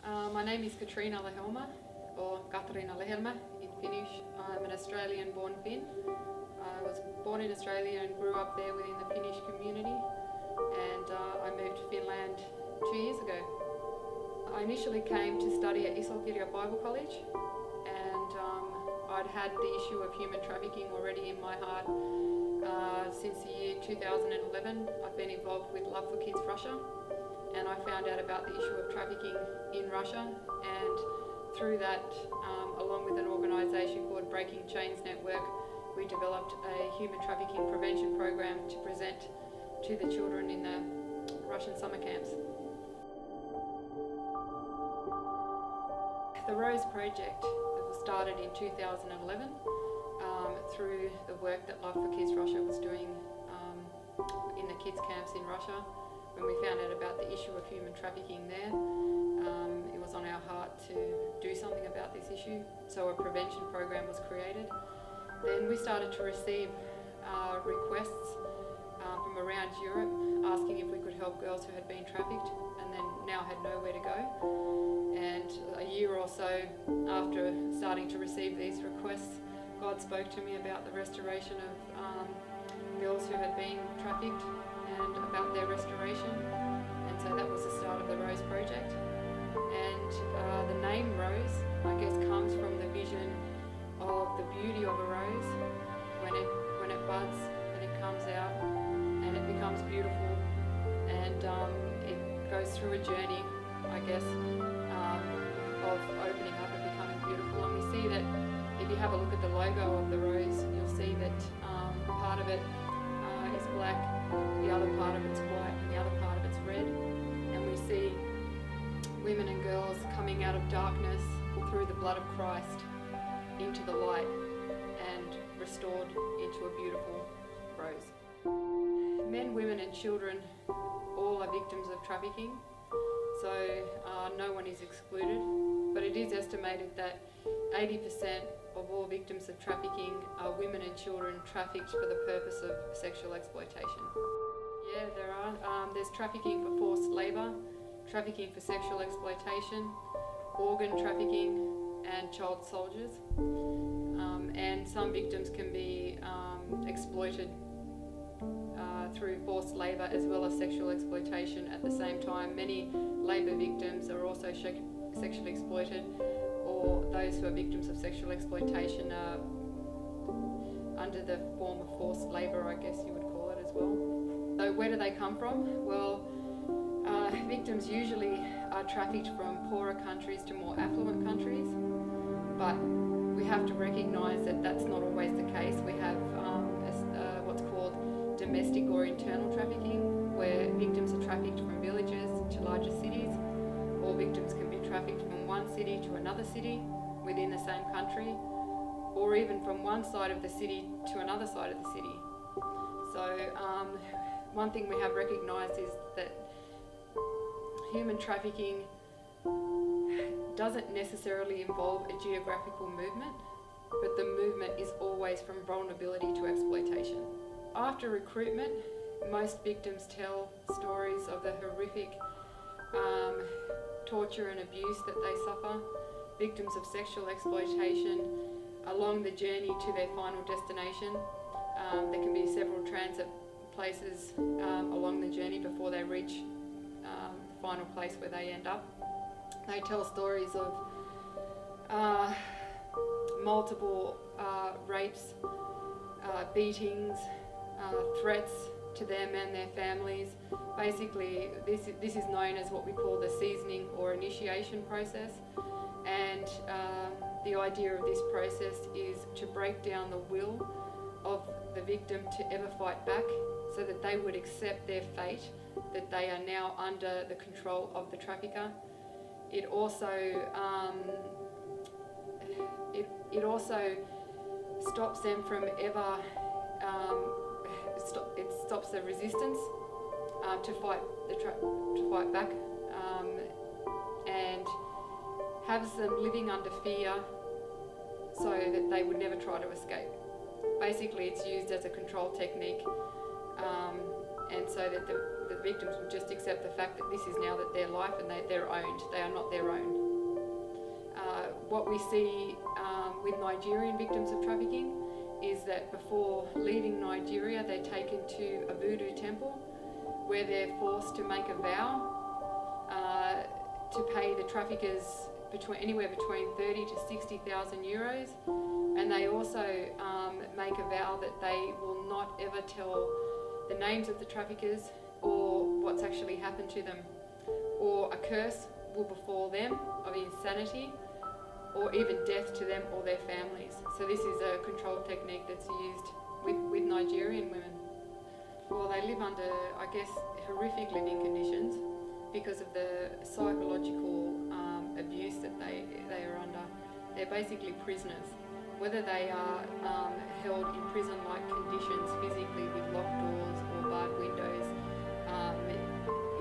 My name is Katriina Lehelmä, or Katriina Lehelmä in Finnish. I'm an Australian-born Finn. I was born in Australia and grew up there within the Finnish community, and I moved to Finland 2 years ago. I initially came to study at Isolkirja Bible College, and I'd had the issue of human trafficking already in my heart since the year 2011. I've been involved with Love for Kids Russia, and I found out about the issue of trafficking in Russia, and through that, along with an organisation called Breaking Chains Network, we developed a human trafficking prevention program to present to the children in the Russian summer camps. The Rose Project was started in 2011 through the work that Love for Kids Russia was doing in the kids camps in Russia. When we found out about the issue of human trafficking there, it was on our heart to do something about this issue. So a prevention program was created. Then we started to receive requests from around Europe asking if we could help girls who had been trafficked and then now had nowhere to go. And a year or so after starting to receive these requests, God spoke to me about the restoration of girls who had been trafficked and about their restoration. And so that was the start of the Rose Project. And the name Rose, I guess, comes from the vision of the beauty of a rose when it buds and it comes out and it becomes beautiful, and it goes through a journey, I guess, of opening up and becoming beautiful. And we see that if you have a look at the logo of the rose, you'll see that part of it is black, the other part of it's white, and the other part of it's red. And we see women and girls coming out of darkness through the blood of Christ into the light and restored into a beautiful rose. Men, women and children all are victims of trafficking, so no one is excluded, but it is estimated that 80% of all victims of trafficking are women and children trafficked for the purpose of sexual exploitation. Yeah, there are. There's trafficking for forced labour, trafficking for sexual exploitation, organ trafficking, and child soldiers. And some victims can be exploited through forced labour as well as sexual exploitation at the same time. Many labour victims are also sexually exploited, or those who are victims of sexual exploitation are under the form of forced labour, I guess you would call it as well. So where do they come from? Well, victims usually are trafficked from poorer countries to more affluent countries, but we have to recognise that that's not always the case. We have what's called domestic or internal trafficking, where victims are trafficked from villages to larger cities, or victims can be trafficked from one city to another city within the same country, or even from one side of the city to another side of the city. So one thing we have recognised is that human trafficking doesn't necessarily involve a geographical movement, but the movement is always from vulnerability to exploitation. After recruitment, most victims tell stories of the horrific torture and abuse that they suffer, victims of sexual exploitation along the journey to their final destination. There can be several transit places along the journey before they reach the final place where they end up. They tell stories of multiple rapes, beatings, threats to them and their families. Basically, this is known as what we call the seasoning or initiation process, and the idea of this process is to break down the will of the victim to ever fight back, so that they would accept their fate, that they are now under the control of the trafficker. It also stops them from ever. It stops the resistance to fight back, and has them living under fear, so that they would never try to escape. Basically, it's used as a control technique, and so that the the victims would just accept the fact that this is now that their life and they're owned. They are not their own. What we see with Nigerian victims of trafficking is that before leaving Nigeria, they're taken to a voodoo temple where they're forced to make a vow to pay the traffickers anywhere between 30 to 60,000 euros, and they also make a vow that they will not ever tell the names of the traffickers or what's actually happened to them, or a curse will befall them of insanity or even death to them or their families. So this is a control technique that's used with Nigerian women. Well, they live under, I guess, horrific living conditions because of the psychological abuse that they are under. They're basically prisoners. Whether they are held in prison-like conditions physically with locked doors or barred windows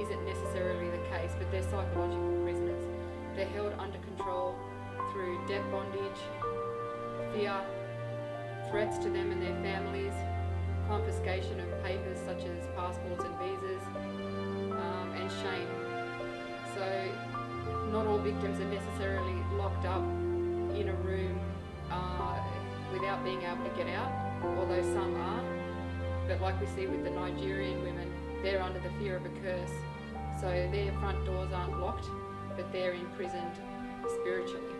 isn't necessarily the case, but they're psychological prisoners. They're held under control through debt bondage, fear, threats to them and their families, confiscation of papers such as passports and visas, and shame. So not all victims are necessarily locked up in a room without being able to get out, although some are. But like we see with the Nigerian women, they're under the fear of a curse. So their front doors aren't locked, but they're imprisoned spiritually.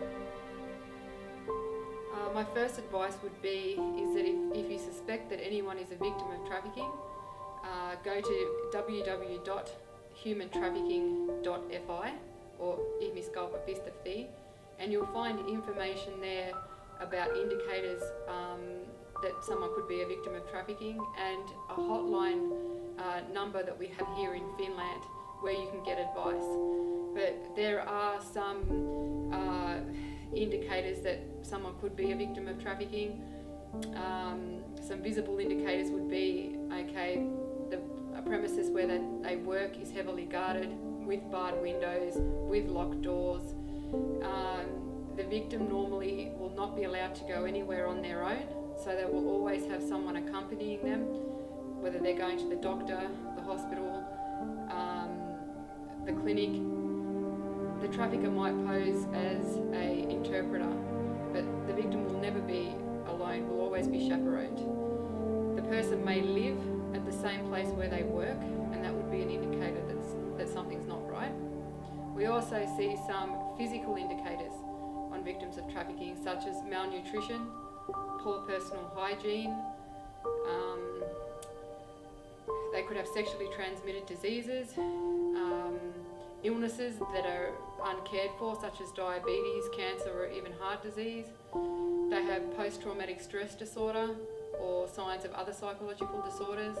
My first advice would be is that if you suspect that anyone is a victim of trafficking, go to www.humantrafficking.fi or ihmiskauppa.fi, and you'll find information there about indicators that someone could be a victim of trafficking, and a hotline number that we have here in Finland where you can get advice. But there are some indicators that someone could be a victim of trafficking. Some visible indicators would be, okay, a premises where they work is heavily guarded, with barred windows, with locked doors. The victim normally will not be allowed to go anywhere on their own, so they will always have someone accompanying them, whether they're going to the doctor, the hospital, the clinic. The trafficker might pose as an interpreter, but the victim will never be alone, will always be chaperoned. The person may live at the same place where they work, and that would be an indicator that something's not right. We also see some physical indicators on victims of trafficking, such as malnutrition, poor personal hygiene. They could have sexually transmitted diseases, illnesses that are uncared for, such as diabetes, cancer, or even heart disease. They have post-traumatic stress disorder or signs of other psychological disorders,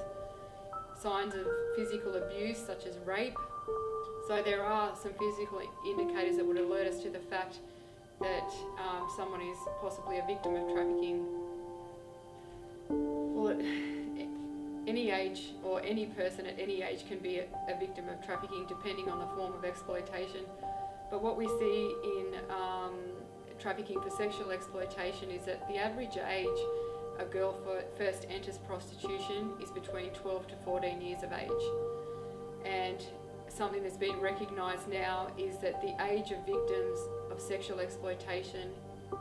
signs of physical abuse such as rape. So there are some physical indicators that would alert us to the fact that someone is possibly a victim of trafficking. Well, at any age, or any person at any age can be a victim of trafficking, depending on the form of exploitation. But what we see in trafficking for sexual exploitation is that the average age a girl first enters prostitution is between 12 to 14 years of age. And something that's been recognised now is that the age of victims of sexual exploitation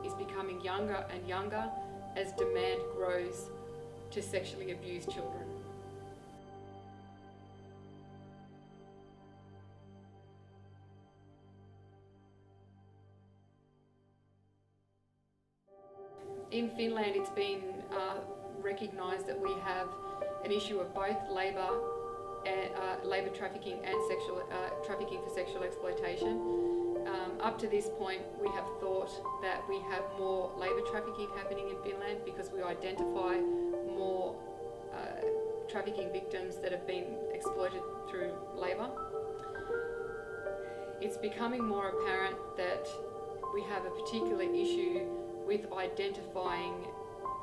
is becoming younger and younger as demand grows to sexually abuse children. In Finland, it's been recognised that we have an issue of both labour trafficking and trafficking for sexual exploitation. Up to this point, we have thought that we have more labour trafficking happening in Finland because we identify more trafficking victims that have been exploited through labour. It's becoming more apparent that we have a particular issue with identifying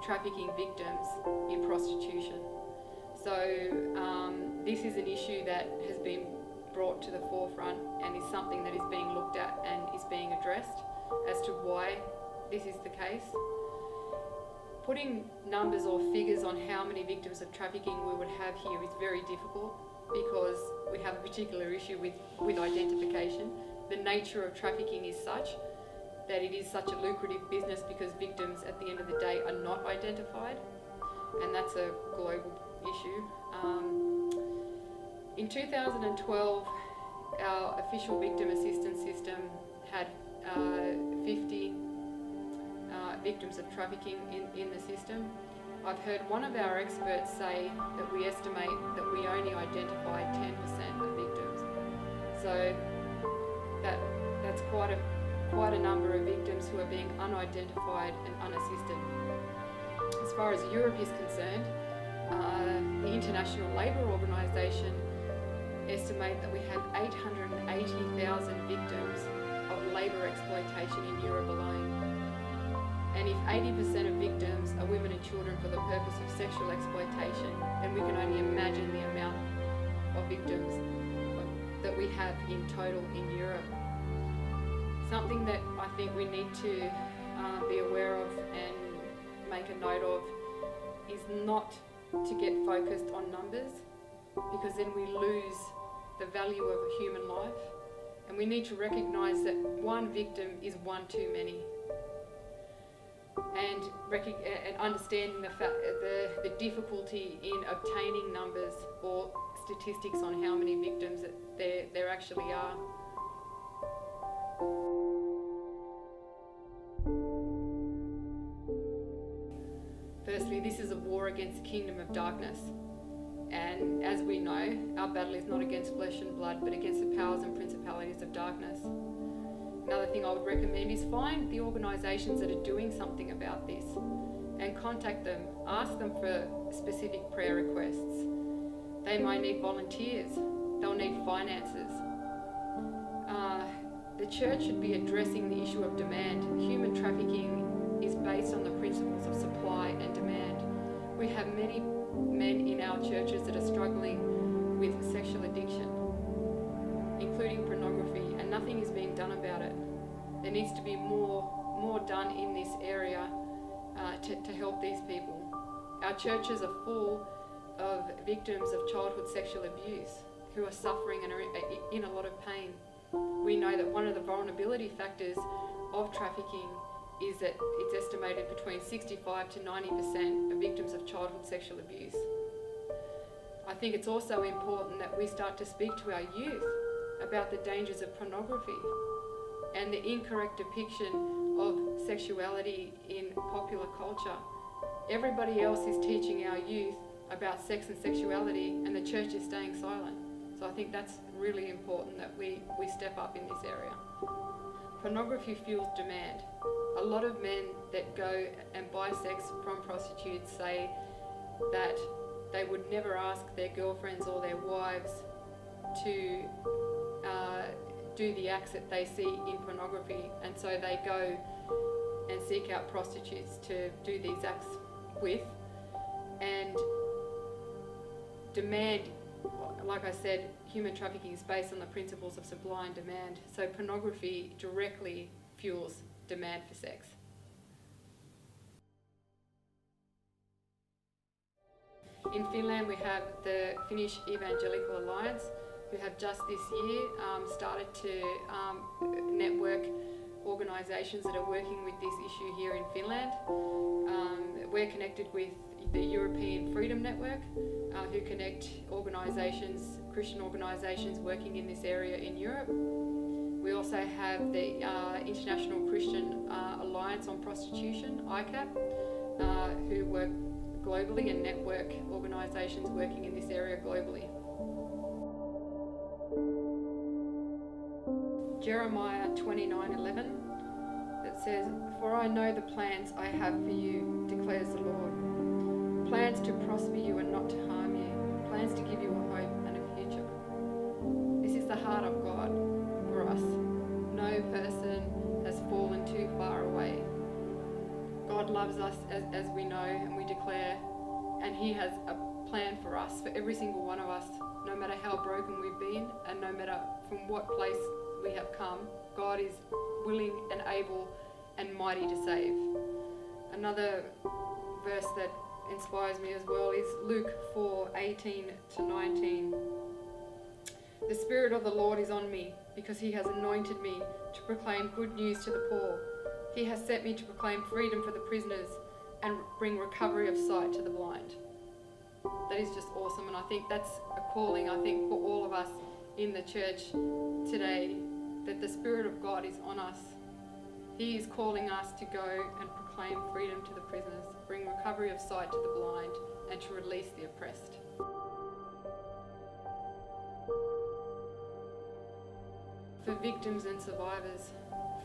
trafficking victims in prostitution. So this is an issue that has been brought to the forefront and is something that is being looked at and is being addressed as to why this is the case. Putting numbers or figures on how many victims of trafficking we would have here is very difficult because we have a particular issue with identification. The nature of trafficking is such that it is such a lucrative business because victims at the end of the day are not identified, and that's a global issue. In 2012, our official victim assistance system had 50 victims of trafficking in the system. I've heard one of our experts say that we estimate that we only identified 10% of victims. So that's quite a number of victims who are being unidentified and unassisted. As far as Europe is concerned, the International Labour Organization estimate that we have 880,000 victims of labour exploitation in Europe alone. And if 80% of victims are women and children for the purpose of sexual exploitation, then we can only imagine the amount of victims that we have in total in Europe. Something that I think we need to be aware of and make a note of is not to get focused on numbers, because then we lose the value of a human life. And we need to recognise that one victim is one too many. And understanding the difficulty in obtaining numbers or statistics on how many victims that there actually are. Firstly, this is a war against the kingdom of darkness. And as we know, our battle is not against flesh and blood, but against the powers and principalities of darkness. Another thing I would recommend is find the organisations that are doing something about this and contact them. Ask them for specific prayer requests. They might need volunteers. They'll need finances. The church should be addressing the issue of demand. Human trafficking is based on the principles of supply and demand. We have many men in our churches that are struggling with sexual addiction, including pornography, and nothing is being done about it. There needs to be more done in this area to help these people. Our churches are full of victims of childhood sexual abuse who are suffering and are in a lot of pain. We know that one of the vulnerability factors of trafficking is that it's estimated between 65 to 90% of victims of childhood sexual abuse. I think it's also important that we start to speak to our youth about the dangers of pornography and the incorrect depiction of sexuality in popular culture. Everybody else is teaching our youth about sex and sexuality, and the church is staying silent. So I think that's really important that we step up in this area. Pornography fuels demand. A lot of men that go and buy sex from prostitutes say that they would never ask their girlfriends or their wives to do the acts that they see in pornography, and so they go and seek out prostitutes to do these acts with. And demand, like I said, human trafficking is based on the principles of supply and demand. So pornography directly fuels demand for sex. In Finland, we have the Finnish Evangelical Alliance, who have just this year started to network organisations that are working with this issue here in Finland. We're connected with the European Freedom Network, who connect organisations, Christian organisations working in this area in Europe. We also have the International Christian Alliance on Prostitution, ICAP, who work globally and network organisations working in this area globally. Jeremiah 29:11, that says, "For I know the plans I have for you, declares the Lord. Plans to prosper you and not to harm you, plans to give you a hope and a future." This is the heart of God for us. No person has fallen too far away. God loves us as we know and we declare, and He has a plan for us, for every single one of us, no matter how broken we've been and no matter from what place we have come. God is willing and able and mighty to save. Another verse that inspires me as well is Luke 4:18 to 19, The Spirit of the Lord is on me, because he has anointed me to proclaim good news to the poor. He has sent me to proclaim freedom for the prisoners and bring recovery of sight to the blind. That is just awesome, and I think that's a calling, I think, for all of us in the church today, that the Spirit of God is on us. He is calling us to go and proclaim freedom to the prisoners, bring recovery of sight to the blind, and to release the oppressed. For victims and survivors,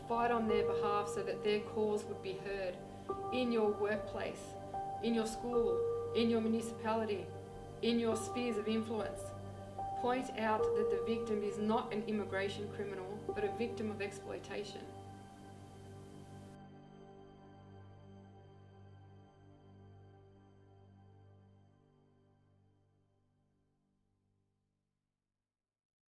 fight on their behalf so that their cause would be heard in your workplace, in your school, in your municipality, in your spheres of influence. Point out that the victim is not an immigration criminal, but a victim of exploitation.